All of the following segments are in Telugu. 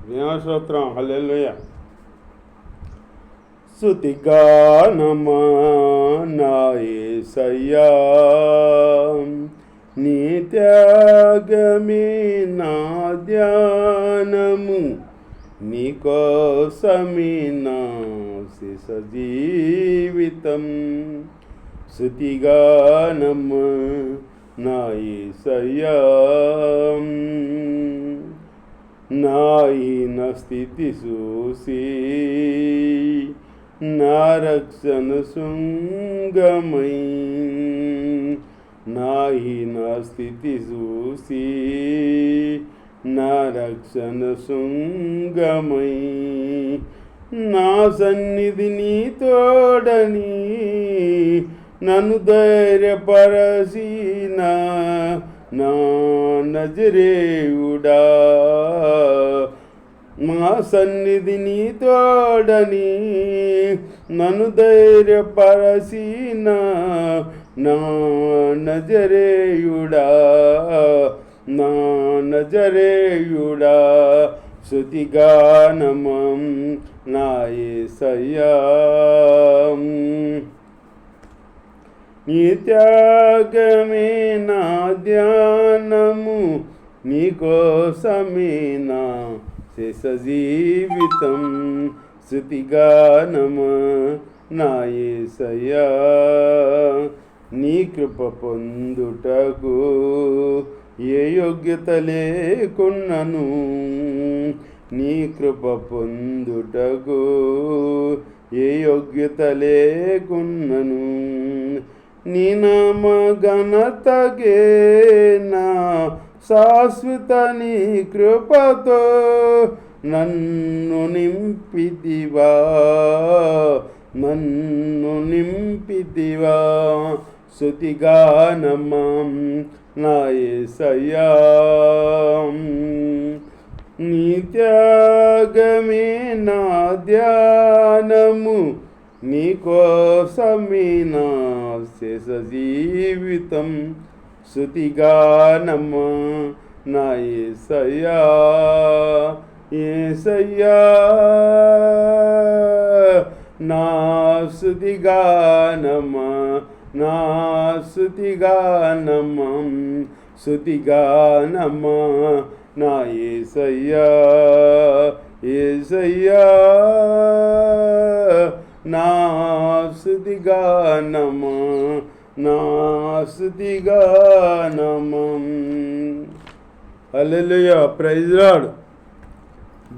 స్తోత్రం. హల్లెలూయా. స్తుతిగానమా నా యేసయ్యా, నీ త్యాగమే నా ధ్యానము, నీకోసమే నా శేష జీవితం. స్తుతిగానమా నా యేసయ్యా, నా హీన స్థితి చూసి నా రక్షణ శృంగమై, నా హీన స్థితి చూసి నా రక్షణ శృంగమై, నా సన్నిధి నీ తోడని నన్ను ధైర్యపరచిన నా నజరేయుడా, మా సన్నిధి నీ తోడని నన్ను ధైర్యపరచిన నా నజరేయుడా, నా నజరేయుడా. స్తుతిగానమం నా యేసయ్యా, నీ త్యాగమే నా ధ్యానము, నీకోసమే నా శేష జీవితం. స్తుతిగానమా నా యేసయ్యా, నీ కృప పొందుటకు ఏ యోగ్యత లేకున్నను, నీ కృప పొందుటకు ఏ యోగ్యత లేకున్నను, నీ నామ ఘనతకే నా శాశ్వత నీ కృపతో నన్ను నింపితివా, నన్ను నింపితివా. స్తుతిగానమం నా యేసయ్యా, నీ త్యాగమే నా ధ్యానము, నీకోసమే నా శేష జీవితం. స్తుతిగానమా నా యేసయ్యా, యేసయ్యా, నా స్తుతిగానమా, నా స్తుతిగానమం. స్తుతిగానమా నా యేసయ్యా, యేసయ్యా, నా స్తుతిగానమా, నా స్తుతిగానమం. హల్లెలూయా. Praise lord.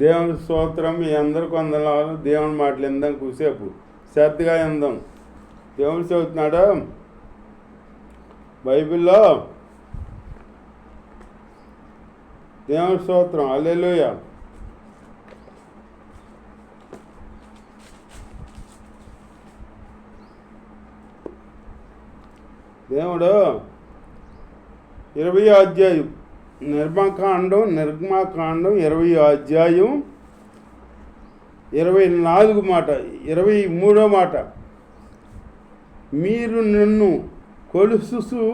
దేవుని స్తోత్రం. మీ అందరికి వందనాలు. దేవుని మాటలు విందాం, కూసేపు శ్రద్ధగా విందాం. దేవుడు చెబుతున్నాడు బైబిల్లో. దేవుని స్తోత్రం. హల్లెలూయా. దేవుడు 20వ అధ్యాయం నిర్మాకాండం 20వ అధ్యాయం 24 మాట, 23వ మాట, మీరు నన్ను కొలుసు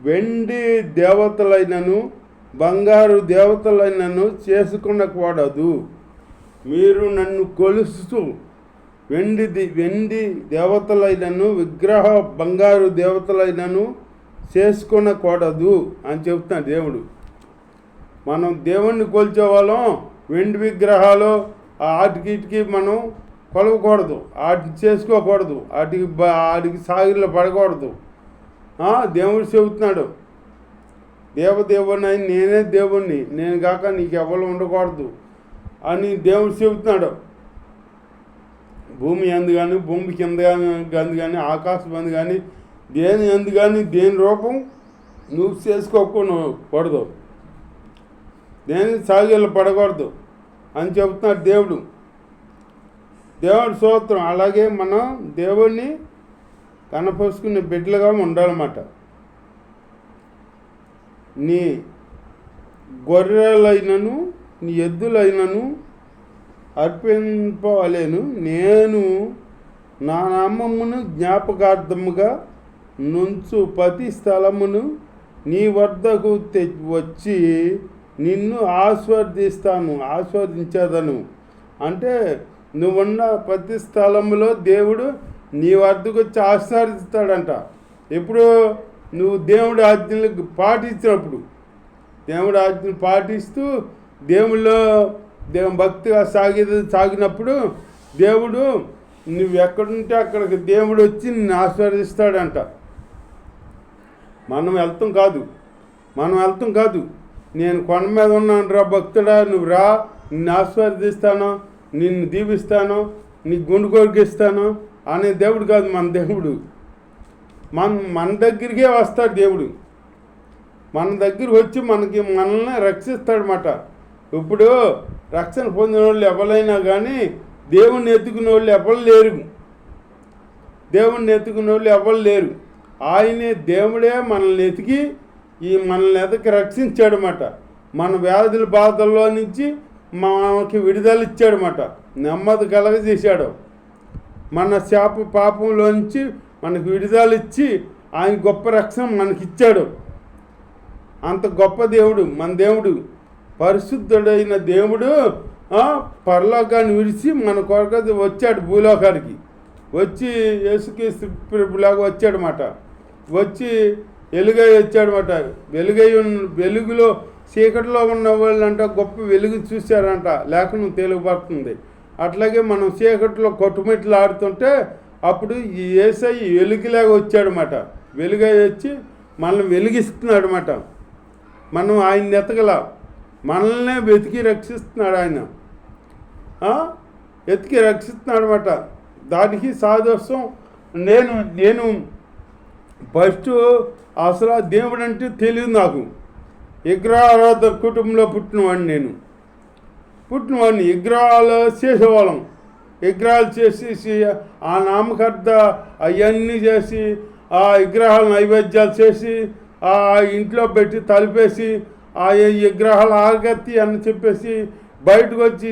వెండి దేవతలైనను బంగారు దేవతలైనను చేసుకొనకూడదు. మీరు నన్ను కొలుసు వెండి దేవతలైనను విగ్రహ బంగారు దేవతలైనను చేసుకొనకూడదు అని చెప్తున్నాడు దేవుడు. మనం దేవుణ్ణి కొలిచేవాళ్ళం వెండి విగ్రహాలు వాటికి మనం కొలవకూడదు, వాటిని చేసుకోకూడదు, వాటికి సాగిలో పడకూడదు. దేవుడు చెబుతున్నాడు, దేవదేవుని నేనే దేవుణ్ణి, నేను కాక నీకు ఎవరు ఉండకూడదు అని దేవుడు చెబుతున్నాడు. భూమి ఎందు కానీ, భూమి కింద అందు కానీ, ఆకాశం అందు కానీ, దేని అందు కానీ దేని రూపం నువ్వు చేసుకోకూడదు, దేని సాగిలో పడకూడదు అని చెబుతున్నాడు దేవుడు. దేవుడి స్తోత్రం. అలాగే మనం దేవుడిని కనపరుచుకునే బిడ్డలుగా ఉండాలన్నమాట. నీ గొర్రెలైనను నీ ఎద్దులైనను అర్పింపలేను, నేను నా నామమును జ్ఞాపకార్థముగా నుంచు ప్రతి స్థలమును నీ వద్దకు వచ్చి నిన్ను ఆస్వాదించేదను. అంటే నువ్వున్న ప్రతి స్థలంలో దేవుడు నీ వద్దకు వచ్చి ఆశీర్వదిస్తాడంట. ఎప్పుడు నువ్వు దేవుడి ఆజ్ఞలకు పాటించినప్పుడు, దేవుడి ఆజ్ఞలు పాటిస్తూ దేవుళ్ళు భక్తిగా సాగినప్పుడు దేవుడు నువ్వు ఎక్కడుంటే అక్కడికి దేవుడు వచ్చి నిన్ను ఆశీర్వదిస్తాడంట. మనం వెళ్తాం కాదు, నేను కొండ మీద ఉన్నాను రా భక్తుడా, నువ్వు రా, నిన్ను ఆశీర్వదిస్తాను, నిన్ను దీవిస్తాను, నీ గుండు కొరికిస్తాను అనే దేవుడు కాదు మన దేవుడు. మన దగ్గరికే వస్తాడు దేవుడు. మన దగ్గర వచ్చి మనల్ని రక్షిస్తాడనమాట. ఇప్పుడు రక్షణ పొందిన వాళ్ళు ఎవరైనా కానీ దేవుణ్ణి ఎత్తుకునే వాళ్ళు ఎవరు లేరు. ఆయనే దేవుడే మనల్ని ఎతికి రక్షించాడనమాట. మన వ్యాధుల బాధల్లో నుంచి మనకి విడుదల ఇచ్చాడనమాట, నెమ్మది కలగజేశాడు. మన పాపంలో నుంచి మనకు విడుదల ఇచ్చి ఆయన గొప్ప రక్షణ మనకిచ్చాడు. అంత గొప్ప దేవుడు మన దేవుడు. పరిశుద్ధుడైన దేవుడు పరలోకాన్ని విడిచి మన కొరకు వచ్చాడు, భూలోకానికి వచ్చి యేసుక్రీస్తు ప్రభులాగా వచ్చాడనమాట. వచ్చి వెలుగై వచ్చాడనమాట. వెలుగులో చీకటిలో ఉన్న వాళ్ళంట గొప్ప వెలుగు చూశారంట, లేఖనం తెలుగుపడుతుంది. అట్లాగే మనం చీకటిలో కొట్టుమిట్లు ఆడుతుంటే అప్పుడు ఈ యేసయ్య వెలుగులాగా వచ్చాడనమాట. వెలుగై వచ్చి మనల్ని వెలిగిస్తున్నాడు అన్నమాట. మనం ఆయన ఎతగల, మనల్నే వెతికి రక్షిస్తున్నాడు ఆయన, ఎతికి రక్షిస్తున్నాడు అన్నమాట. దానికి సాదృశ్యం నేను ఫస్ట్ అసలు దేవుడు అంటే తెలియదు నాకు. విగ్రహారాధ కుటుంబంలో పుట్టినవాడిని. విగ్రహాలు చేసేవాళ్ళం. విగ్రహాలు చేసేసి ఆ నామకర్త అవన్నీ చేసి ఆ విగ్రహాలు నైవేద్యాలు చేసి ఆ ఇంట్లో పెట్టి తలిపేసి ఆ విగ్రహాలు ఆగత్తి అని చెప్పేసి బయటకు వచ్చి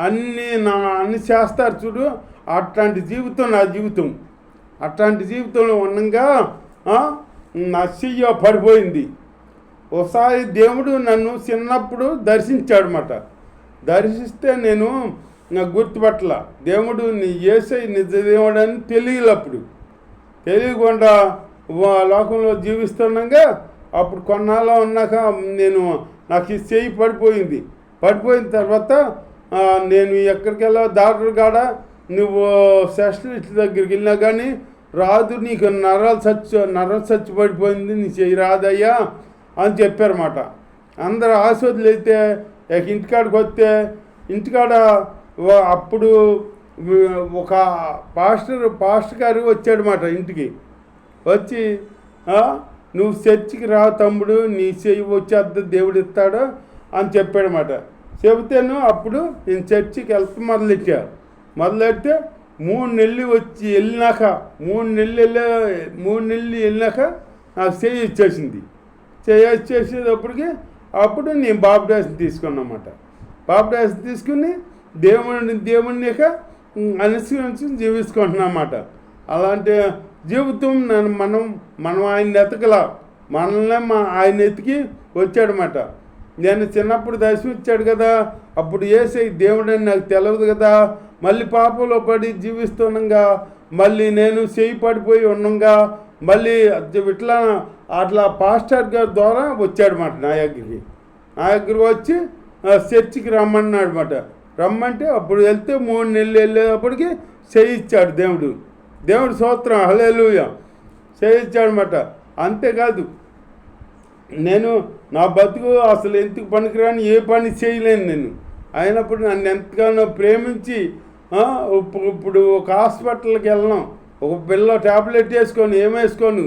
అన్నీ చేస్తారు చూడు. అట్లాంటి జీవితం నా జీవితం. అట్లాంటి జీవితంలో ఉండగా నా చెయ్య పడిపోయింది. ఒకసారి దేవుడు నన్ను చిన్నప్పుడు దర్శించాడనమాట. దర్శిస్తే నేను నాకు గుర్తుపట్టల. దేవుడు నీ యేసయ్య నిజ దేవుడు అని తెలియకుండా లోకంలో జీవిస్తున్నాగా అప్పుడు కొన్నాళ్ళు ఉన్నాక నాకు ఈ చెయ్యి పడిపోయిన తర్వాత నేను ఎక్కడికి వెళ్ళా డాక్టర్ కాడ నువ్వు స్పెషలిస్ట్ దగ్గరికి వెళ్ళినా కానీ రాదు, నీకు నరం చచ్చిపడిపోయింది, నీ చెయ్యి రాదయ్యా అని చెప్పారన్నమాట. అందరు ఆశోదులు అయితే ఇంటికాడికి వస్తే ఇంటికాడ అప్పుడు ఒక పాస్టర్ గారు వచ్చాడనమాట. ఇంటికి వచ్చి నువ్వు చర్చికి రా తమ్ముడు, నీ చెయ్యి వచ్చేద్ద దేవుడు ఇస్తాడు అని చెప్పాడనమాట. చెబితేను అప్పుడు నేను చర్చికి వెళ్తే మొదలెడితే 3 నెలలు వెళ్ళినాక నాకు చెయ్యి ఇచ్చేసేటప్పటికి అప్పుడు నేను బాప్టిజం తీసుకున్నమాట. బాప్టిజం తీసుకుని దేవుని అనుసరించి జీవించుకుంటున్నమాట. అలాంటి జీవితం మనం ఆయన ఎతకల, మనల్ని ఆయన ఎతికి వచ్చాడనమాట. నేను చిన్నప్పుడు దర్శనం ఇచ్చాడు కదా, అప్పుడు యేసయ్య దేవుడని నాకు తెలియదు కదా. మళ్ళీ పాపంలో పడి జీవిస్తుండగా మళ్ళీ నేను చెయ్యి పడిపోయి ఉండగా మళ్ళీ ఇట్లా అట్లా పాస్టర్ గారి ద్వారా వచ్చాడనమాట నా దగ్గరికి వచ్చి చర్చికి రమ్మన్నాడనమాట. రమ్మంటే అప్పుడు వెళ్తే 3 నెలలు వెళ్ళేటప్పటికి చేయించాడు దేవుడు స్తోత్రం, హల్లెలూయా, చేయించాడనమాట. అంతేకాదు నేను నా బతుకు అసలు ఎందుకు పనికిరాని ఏ పని చేయలేను నేను. అయినప్పుడు నన్ను ఎంతగానో ప్రేమించి ఇప్పుడు ఒక హాస్పిటల్కి వెళ్ళను, ఒక పిల్ల ట్యాబ్లెట్ ఏమేసుకోను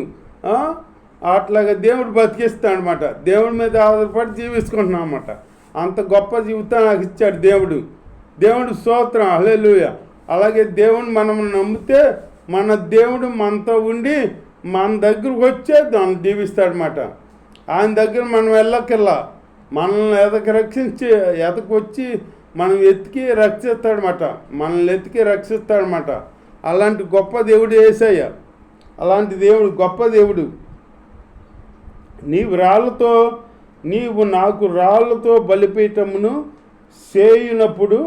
అట్లాగా దేవుడు బతికిస్తాడు అనమాట. దేవుడి మీద ఆధారపడి జీవించుకుంటున్నాం అన్నమాట. అంత గొప్ప జీవితం నాకు ఇచ్చాడు దేవుడు స్తోత్రం, హల్లెలూయా. అలాగే దేవుని మనం నమ్మితే మన దేవుడు మనతో ఉండి మన దగ్గరకు వచ్చే దాన్ని దీవిస్తాడనమాట. ఆయన దగ్గర మనం వెళ్ళకెళ్ళా, మనల్ని ఎదకొచ్చి మనం మనల్ని ఎతికి రక్షిస్తాడనమాట. అలాంటి గొప్ప దేవుడు యేసయ్య. అలాంటి దేవుడు గొప్ప దేవుడు. నీవు రాళ్ళతో నీవు నాకు రాళ్లతో బలిపీఠమును చేయునప్పుడు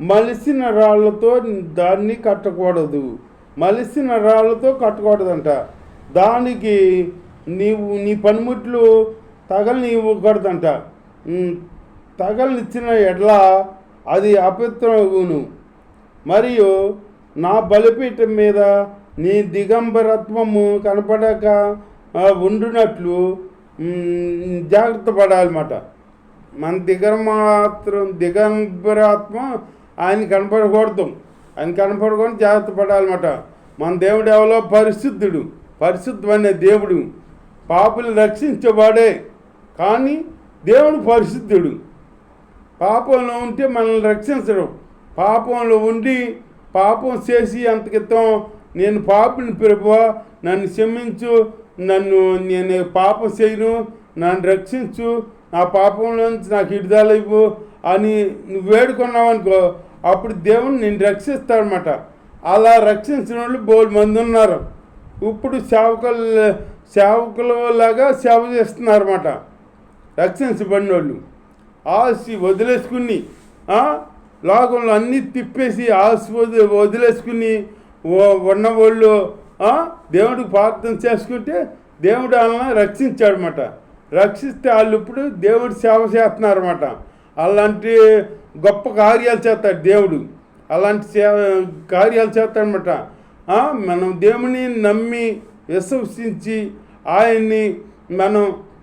మలిసిన రాళ్లతో దాన్ని కట్టకూడదు. మలిసిన రాళ్లతో కట్టకూడదంట. దానికి నీ పనిముట్లు తగలనివ్వకూడదంట. తగలనిచ్చిన ఎడ్ల అది అపవిత్రమగును. మరియు నా బలిపీఠం మీద నీ దిగంబరత్వము కనపడక ఉండునట్లు జాగ్రత్త పడాలన్నమాట. మన దిగంబరాత్మ ఆయన కనపడకూడదు. ఆయన కనపడకుండా జాగ్రత్త పడాలన్నమాట. మన దేవుడు ఎవరో పరిశుద్ధుడు. పరిశుద్ధమైన దేవుడు. పాపులు రక్షించబడే కానీ దేవుడు పరిశుద్ధుడు. పాపంలో ఉంటే మనల్ని రక్షించడం. పాపంలో ఉండి పాపం చేసి అంతకితం నేను పాపిని ప్రభువా నన్ను క్షమించు, నేను పాపం చేయను, నన్ను రక్షించు, నా పాపంలో నుంచి నాకు విడుదల ఇవ్వు అని నువ్వు వేడుకున్నావు అనుకో, అప్పుడు దేవుడు నిన్ను రక్షిస్తాడనమాట. అలా రక్షించిన వాళ్ళు బోల్డ్ మంది ఉన్నారు. ఇప్పుడు సేవకులలాగా సేవ చేస్తున్నారన్నమాట రక్షించబడిన వాళ్ళు. ఆశి వదిలేసుకుని లోకంలో అన్నీ తిప్పేసి ఆశ వదిలేసుకుని ఉన్నవాళ్ళు దేవుడికి ప్రార్థన చేసుకుంటే దేవుడు వాళ్ళని రక్షించాడనమాట. రక్షిస్తే వాళ్ళు ఇప్పుడు దేవుడు సేవ చేస్తున్నారన్నమాట. అలాంటి గొప్ప కార్యాలు చేస్తాడు దేవుడు. అలాంటి కార్యాలు చేస్తాడనమాట. మనం దేవుని నమ్మి విశ్వసించి ఆయన్ని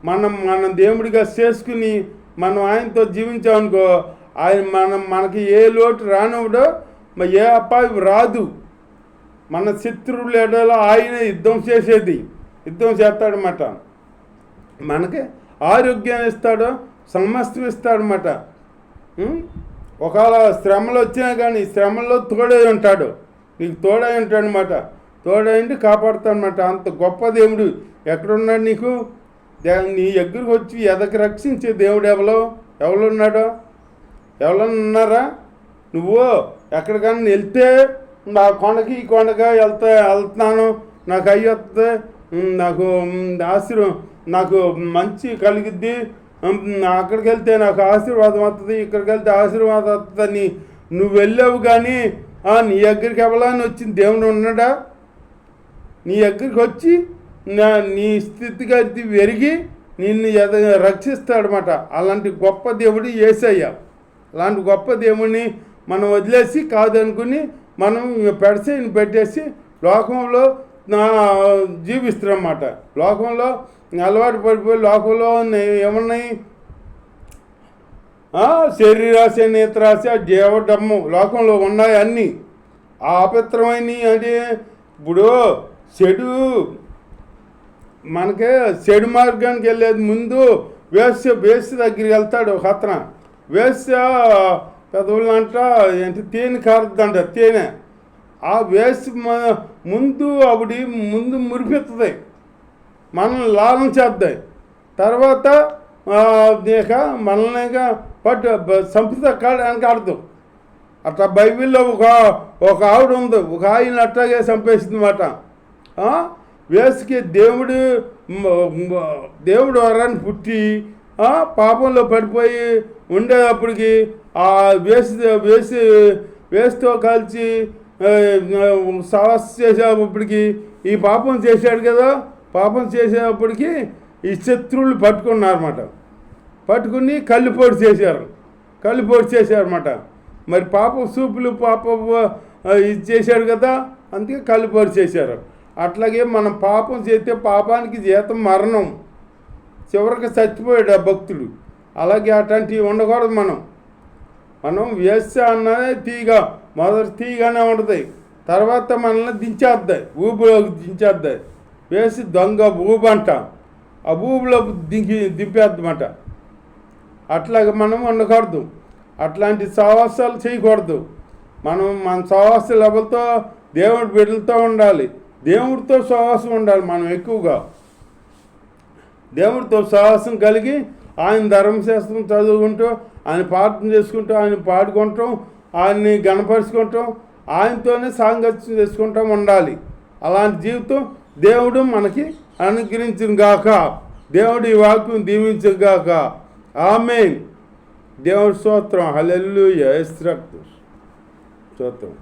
మనం దేవుడిగా చేసుకుని మనం ఆయనతో జీవించామనుకో, ఆయన మనకి ఏ లోటు రానివ్వడో, ఏ అపాయం రాదు. మన శత్రువుల ఎడలో ఆయన యుద్ధం చేస్తాడనమాట. మనకి ఆరోగ్యాన్ని ఇస్తాడు, సమస్తం ఇస్తాడనమాట. ఒకవేళ శ్రమలు వచ్చినా కానీ శ్రమల్లో తోడై ఉంటాడు, నీకు తోడై ఉంటాడనమాట. తోడైండి కాపాడుతాడనమాట. అంత గొప్ప దేవుడు ఎక్కడున్నాడు నీకు? నీ దగ్గరికి వచ్చి ఎదకి రక్షించే దేవుడు ఎవరున్నాడో? ఎవరన్నా ఉన్నారా? నువ్వు ఎక్కడికన్నా వెళ్తే నా కొండకి ఈ కొండగా వెళ్తున్నాను, నాకు అయ్యొస్తుంది, నాకు మంచి కలిగిద్ది, అక్కడికి వెళ్తే నాకు ఆశీర్వాదం వస్తుంది, ఇక్కడికి వెళ్తే ఆశీర్వాదం వస్తుందని నువ్వు వెళ్ళావు. కానీ నీ దగ్గరికి ఎవరని వచ్చింది దేవుడు ఉన్నాడా? నీ దగ్గరికి వచ్చి నీ స్థితిగతి పెరిగి నిన్ను రక్షిస్తాడనమాట. అలాంటి గొప్ప దేవుడు యేసయ్య. అలాంటి గొప్ప దేవుడిని మనం వదిలేసి కాదనుకుని మనం పెడసేని పెట్టేసి లోకంలో జీవిస్తారన్నమాట. లోకంలో అలవాటు పడిపోయి లోకంలో ఏమన్నాయి? శరీరాశ, నేత్రాశ, జీవడమ్ము లోకంలో ఉన్నాయి అన్నీ. ఆ అపవిత్రమైనవి అంటే ఇప్పుడు మనకే చెడు మార్గానికి వెళ్ళేది ముందు వేశ్య దగ్గరికి వెళ్తాడు ఒక అతను. వేశ్య పెదవులంట ఏంటి తేనె కారుద్దంట, తేనె. ఆ వేసి ముందు మురిపెత్తుంది, మనల్ని లాభం చేద్దాయి. తర్వాత మనల్ని సంపద కాడదు. అట్లా బైబిల్లో ఒక ఆవిడ ఉంది, ఒక ఆయన అట్లాగే చంపేసింది అన్నమాట. వేసుకి దేవుడు వరాన్ని పుట్టి పాపంలో పడిపోయి ఉండేటప్పటికి ఆ వేసుతో కలిసి సవస్ చేసేటప్పటికి ఈ పాపం చేశాడు కదా, పాపం చేసేటప్పటికి ఈ శత్రువులు పట్టుకున్నారన్నమాట. పట్టుకుని కళ్ళుపోటు చేశారన్నమాట. మరి పాపం సూపులు ఇది చేశాడు కదా, అందుకే కళ్ళుపోటు చేశారు. అట్లాగే మనం పాపం చేస్తే పాపానికి జీతం మరణం, చివరికి చచ్చిపోయాడు ఆ భక్తుడు. అలాగే అట్లాంటివి ఉండకూడదు. మనం వేస్తే అన్నదే మొదటి తీగానే ఉంటుంది, తర్వాత మనల్ని దించేద్దాయి, ఊబిలోకి దించేద్దాయి. వేసి దొంగ ఊబు అంట, ఆ ఊబిలో దింపేద్దమాట. అట్లాగే మనం ఉండకూడదు, అట్లాంటి సహవాసాలు చేయకూడదు. మన సహవాసాలు ఎవరితో? దేవుడి బిడ్డలతో ఉండాలి, దేవుడితో సహవాసం ఉండాలి. మనం ఎక్కువగా దేవుడితో సహవాసం కలిగి ఆయన ధర్మశాస్త్రం చదువుకుంటూ, ఆయన ప్రార్థన చేసుకుంటూ, ఆయన పాడుకుంటాం, ఆయన్ని గణపరుచుకుంటాం, ఆయనతోనే సాంగత్యం చేసుకుంటూ ఉండాలి. అలాంటి జీవితం దేవుడు మనకి అనుగ్రహించును గాక. దేవుడి వాక్యం దీవించును గాక. ఆమేన్. దేవుని స్తోత్రం. హల్లెలూయా. యేసు రక్తం స్తోత్రం.